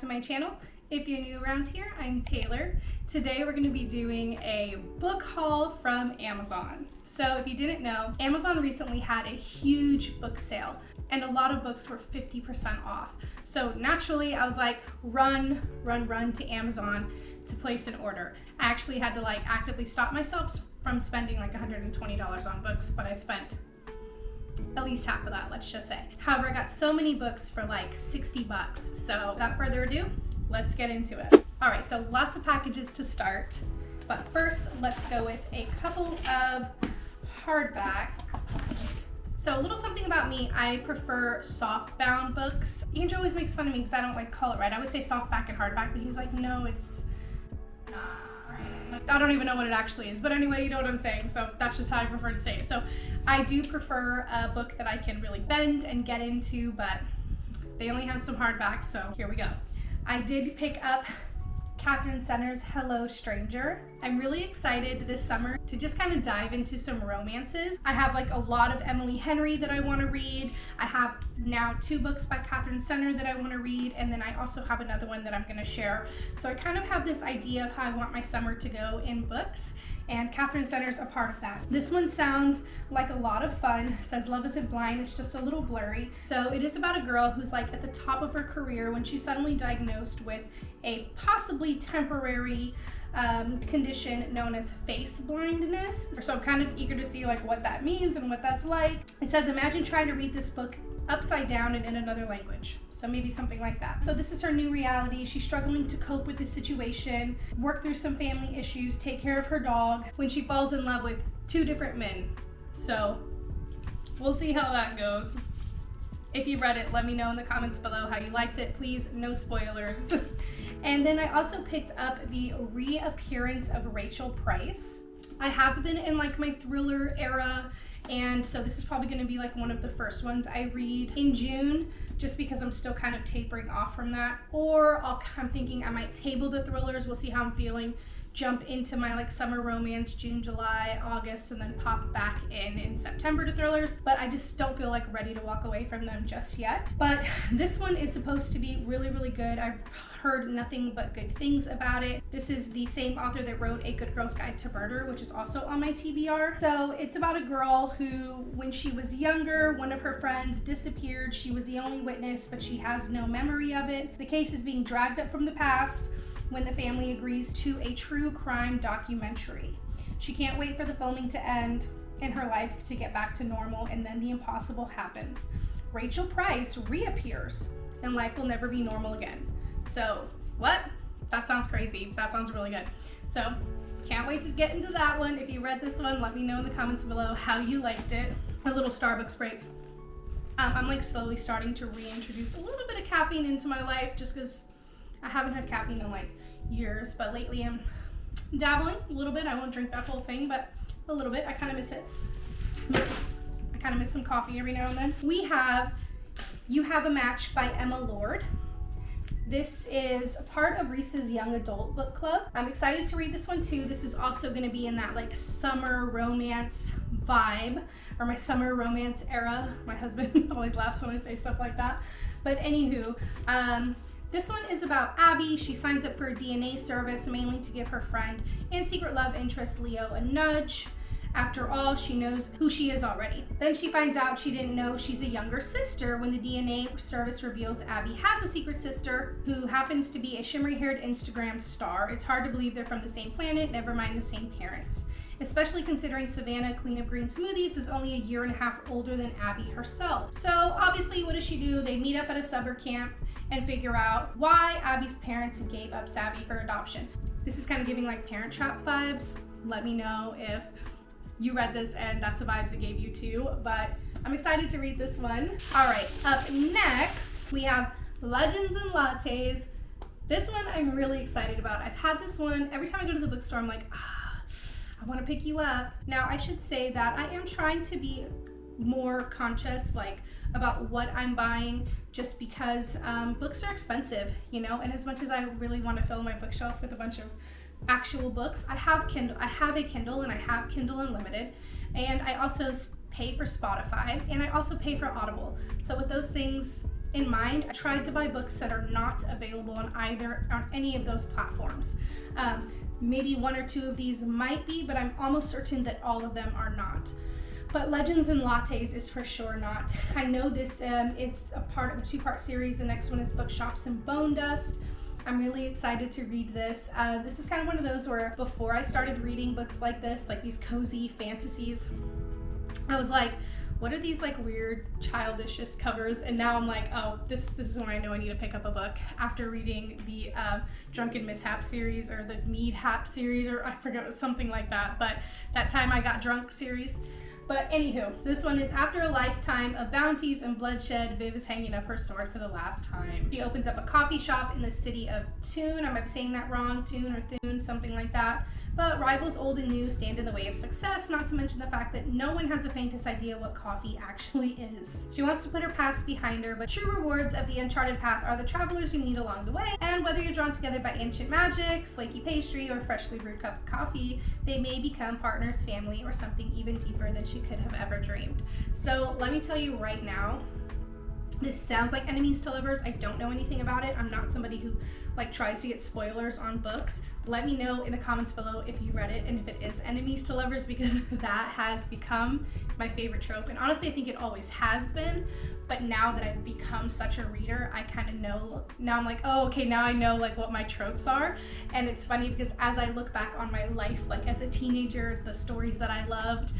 to my channel. If you're new around here, I'm Taylor. Today we're going to be doing a book haul from Amazon. So if you didn't know, Amazon recently had a huge book sale and a lot of books were 50% off. So naturally I was like, run to Amazon to place an order. I actually had to actively stop myself from spending $120 on books, but I spent at least half of that, let's just say. However, I got so many books for $60. So without further ado, let's get into it. All right, so lots of packages to start, but first let's go with a couple of hardbacks. So a little something about me, I prefer soft-bound books. Andrew always makes fun of me because I don't call it right. I always say softback and hardback, but he's like, no, it's not right. I don't even know what it actually is, but anyway, you know what I'm saying, so that's just how I prefer to say it. So I do prefer a book that I can really bend and get into, but they only have some hardbacks, so here we go. I did pick up Catherine Center's Hello Stranger. I'm really excited this summer to just kind of dive into some romances. I have a lot of Emily Henry that I want to read. I have now 2 books by Catherine Center that I want to read, and then I also have another one that I'm going to share. So I kind of have this idea of how I want my summer to go in books, and Catherine Center's a part of that. This one sounds like a lot of fun. It says love isn't blind, it's just a little blurry. So it is about a girl who's at the top of her career when she's suddenly diagnosed with a possibly temporary condition known as face blindness. So I'm kind of eager to see what that means and what that's like. It says, imagine trying to read this book upside down and in another language. So maybe something like that. So this is her new reality. She's struggling to cope with this situation, work through some family issues, take care of her dog, when she falls in love with 2 different men. So we'll see how that goes. If you read it, let me know in the comments below how you liked it. Please, no spoilers. And then I also picked up the reappearance of Rachel Price. I have been in my thriller era, and so this is probably going to be one of the first ones I read in June, just because I'm still kind of tapering off from that. Or I'm thinking I might table the thrillers. We'll see how I'm feeling. Jump into my summer romance, June, July, August, and then pop back in September to thrillers. But I just don't feel ready to walk away from them just yet. But this one is supposed to be really, really good. I've heard nothing but good things about it. This is the same author that wrote A Good Girl's Guide to Murder, which is also on my TBR. So it's about a girl who, when she was younger, one of her friends disappeared. She was the only witness, but she has no memory of it. The case is being dragged up from the past when the family agrees to a true crime documentary. She can't wait for the filming to end and her life to get back to normal, and then the impossible happens. Rachel Price reappears and life will never be normal again. So, what? That sounds crazy. That sounds really good. So, can't wait to get into that one. If you read this one, let me know in the comments below how you liked it. A little Starbucks break. I'm slowly starting to reintroduce a little bit of caffeine into my life, just because I haven't had caffeine in years, but lately I'm dabbling a little bit. I won't drink that whole thing, but a little bit. I kind of miss it. I kind of miss some coffee every now and then. We have You Have a Match by Emma Lord. This is a part of Reese's Young Adult Book Club. I'm excited to read this one too. This is also going to be in that summer romance vibe, or my summer romance era. My husband always laughs when I say stuff like that. But anywho, this one is about Abby. She signs up for a DNA service mainly to give her friend and secret love interest Leo a nudge. After all, she knows who she is already. Then she finds out she didn't know she's a younger sister when the DNA service reveals Abby has a secret sister who happens to be a shimmery-haired Instagram star. It's hard to believe they're from the same planet, never mind the same parents. Especially considering Savannah, Queen of Green Smoothies, is only a 1.5 years older than Abby herself. So obviously, what does she do? They meet up at a summer camp and figure out why Abby's parents gave up Savvy for adoption. This is kind of giving Parent Trap vibes. Let me know if you read this and that's the vibes it gave you too, but I'm excited to read this one. All right, up next, we have Legends and Lattes. This one I'm really excited about. I've had this one, every time I go to the bookstore, I'm like, I want to pick you up. Now, I should say that I am trying to be more conscious about what I'm buying, just because books are expensive, and as much as I really want to fill my bookshelf with a bunch of actual books, I have a Kindle and I have Kindle Unlimited, and I also pay for Spotify, and I also pay for Audible. So with those things, in mind. I tried to buy books that are not available on any of those platforms. Maybe one or two of these might be, but I'm almost certain that all of them are not. But Legends and Lattes is for sure not. I know this is a part of a 2-part series. The next one is Bookshops and Bone Dust. I'm really excited to read this. This is kind of one of those where before I started reading books like this, like these cozy fantasies, I was like, what are these like weird childishness covers? And now I'm like, oh, this is when I know I need to pick up a book after reading the Drunken Mishap series or the Mead Hap series, or I forget, it was something like that. But that time I got drunk series. But anywho, so this one is after a lifetime of bounties and bloodshed, Viv is hanging up her sword for the last time. She opens up a coffee shop in the city of Toon. I might be saying that wrong, Toon or Thune, something like that. But rivals old and new stand in the way of success, not to mention the fact that no one has the faintest idea what coffee actually is. She wants to put her past behind her, but true rewards of the uncharted path are the travelers you meet along the way, and whether you're drawn together by ancient magic, flaky pastry, or freshly brewed cup of coffee, they may become partners, family, or something even deeper than she could have ever dreamed. So let me tell you right now, this sounds like enemies to lovers. I don't know anything about it. I'm not somebody who like tries to get spoilers on books. Let me know in the comments below if you read it and if it is enemies to lovers, because that has become my favorite trope. And honestly, I think it always has been, but now that I've become such a reader, I kind of know, now I'm like, oh, okay, now I know like what my tropes are. And it's funny because as I look back on my life, like as a teenager, the stories that I loved,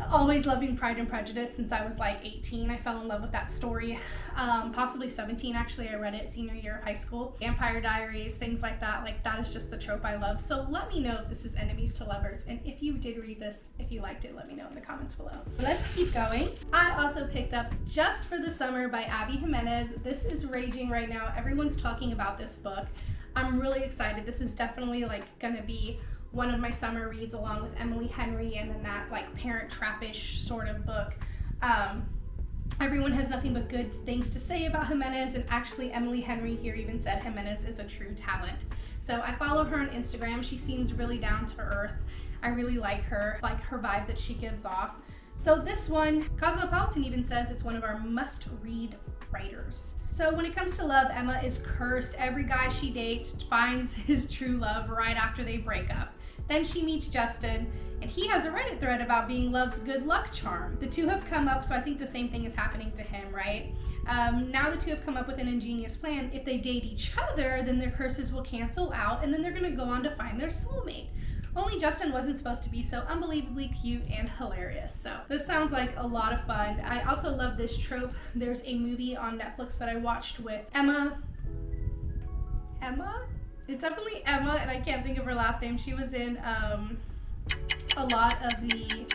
always loving Pride and Prejudice since I was like 18. I fell in love with that story. Possibly 17 actually. I read it senior year of high school. Vampire Diaries, things like that. Like that is just the trope I love. So let me know if this is enemies to lovers. And if you did read this, if you liked it, let me know in the comments below. Let's keep going. I also picked up Just for the Summer by Abby Jimenez. This is raging right now. Everyone's talking about this book. I'm really excited. This is definitely like gonna be one of my summer reads along with Emily Henry and then that like Parent Trap-ish sort of book. Everyone has nothing but good things to say about Jimenez, and actually Emily Henry here even said Jimenez is a true talent. So I follow her on Instagram. She seems really down to earth. I really like her vibe that she gives off. So this one, Cosmopolitan even says it's one of our must-read writers. So when it comes to love, Emma is cursed. Every guy she dates finds his true love right after they break up. Then she meets Justin, and he has a Reddit thread about being love's good luck charm. The two have come up, so I think the same thing is happening to him, right? Now the two have come up with an ingenious plan. If they date each other, then their curses will cancel out, and then they're gonna go on to find their soulmate. Only Justin wasn't supposed to be so unbelievably cute and hilarious. So this sounds like a lot of fun. I also love this trope. There's a movie on Netflix that I watched with Emma? It's definitely Emma, and I can't think of her last name. She was in a lot of the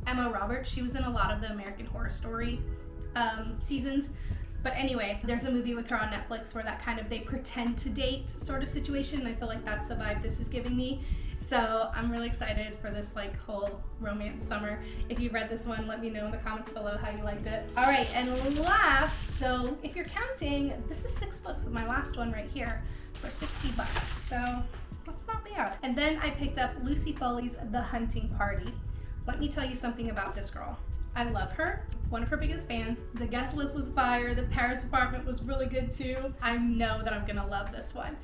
Emma Roberts. She was in a lot of the American Horror Story seasons. But anyway, there's a movie with her on Netflix where that kind of they pretend to date sort of situation, and I feel like that's the vibe this is giving me. So I'm really excited for this like whole romance summer. If you read this one, let me know in the comments below how you liked it. All right, and last, so if you're counting, this is 6 books with my last one right here for $60. So that's not bad. And then I picked up Lucy Foley's The Hunting Party. Let me tell you something about this girl. I love her, one of her biggest fans. The guest list was fire. The Paris apartment was really good too. I know that I'm gonna love this one.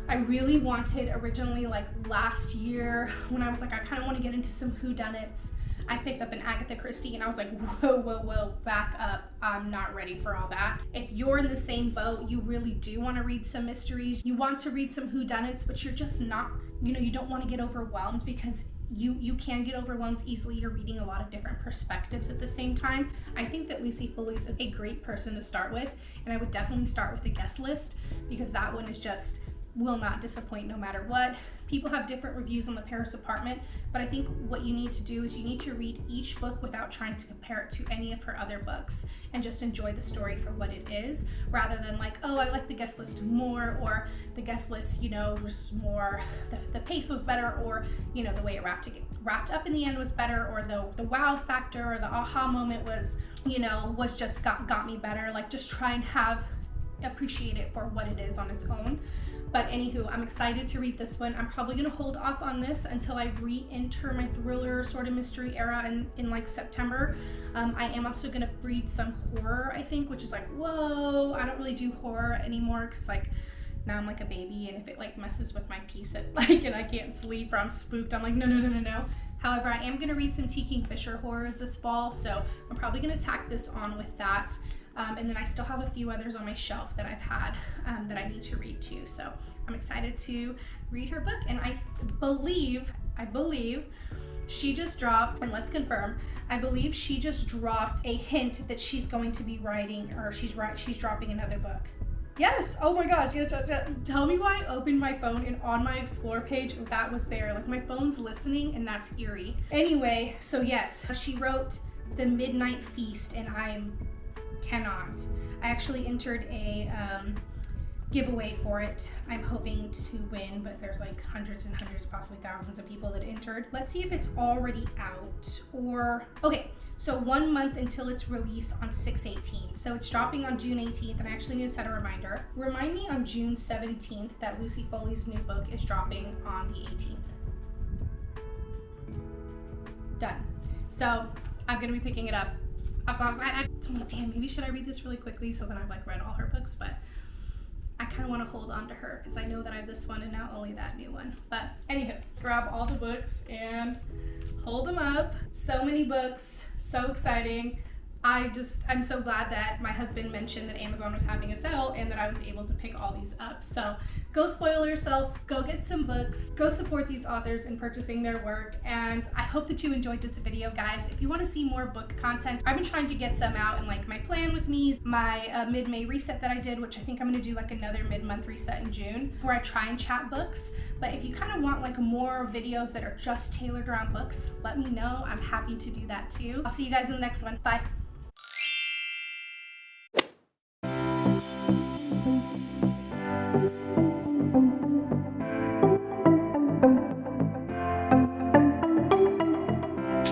I really wanted originally, like last year, when I was like, I kind of want to get into some whodunits, I picked up an Agatha Christie and I was like, whoa, back up. I'm not ready for all that. If you're in the same boat, you really do want to read some mysteries. You want to read some whodunits, but you're just not, you don't want to get overwhelmed because you can get overwhelmed easily. You're reading a lot of different perspectives at the same time. I think that Lucy Foley's a great person to start with, and I would definitely start with the guest list because that one is just will not disappoint no matter what. People have different reviews on the Paris apartment, but I think what you need to do is you need to read each book without trying to compare it to any of her other books and just enjoy the story for what it is, rather than like, oh, I like the guest list more, or the guest list, was more, the pace was better, or, the way it wrapped up in the end was better, or the wow factor or the aha moment was, was just got me better. Like just try and appreciate it for what it is on its own. But anywho, I'm excited to read this one. I'm probably gonna hold off on this until I re-enter my thriller sort of mystery era in like September. I am also gonna read some horror, I think, which is like, whoa, I don't really do horror anymore because like now I'm like a baby, and if it like messes with my peace at like and I can't sleep or I'm spooked, I'm like, no. However, I am gonna read some T. Kingfisher horrors this fall, so I'm probably gonna tack this on with that. And then I still have a few others on my shelf that I've had that I need to read too. So I'm excited to read her book. And I believe she just dropped, and let's confirm, I believe she just dropped a hint that she's going to be writing, or she's dropping another book. Yes, oh my gosh, yes. Tell me why I opened my phone and on my Explore page that was there. Like my phone's listening and that's eerie. Anyway, so yes, she wrote The Midnight Feast, and I actually entered a giveaway for it. I'm hoping to win, but there's like hundreds and hundreds, possibly thousands of people that entered. Let's see if it's already out or, okay. So 1 month until its release on 6/18. So it's dropping on June 18th, and I actually need to set a reminder. Remind me on June 17th that Lucy Foley's new book is dropping on the 18th. Done. So I'm gonna be picking it up. I'm so excited. Damn, maybe should I read this really quickly so that I've like read all her books, but I kind of want to hold on to her because I know that I have this one and now only that new one. But anywho, grab all the books and hold them up. So many books, so exciting. I'm so glad that my husband mentioned that Amazon was having a sale and that I was able to pick all these up. So go spoil yourself, go get some books, go support these authors in purchasing their work. And I hope that you enjoyed this video, guys. If you want to see more book content, I've been trying to get some out in like my plan with me, my mid-May reset that I did, which I think I'm going to do like another mid-month reset in June where I try and chat books. But if you kind of want like more videos that are just tailored around books, let me know. I'm happy to do that too. I'll see you guys in the next one. Bye.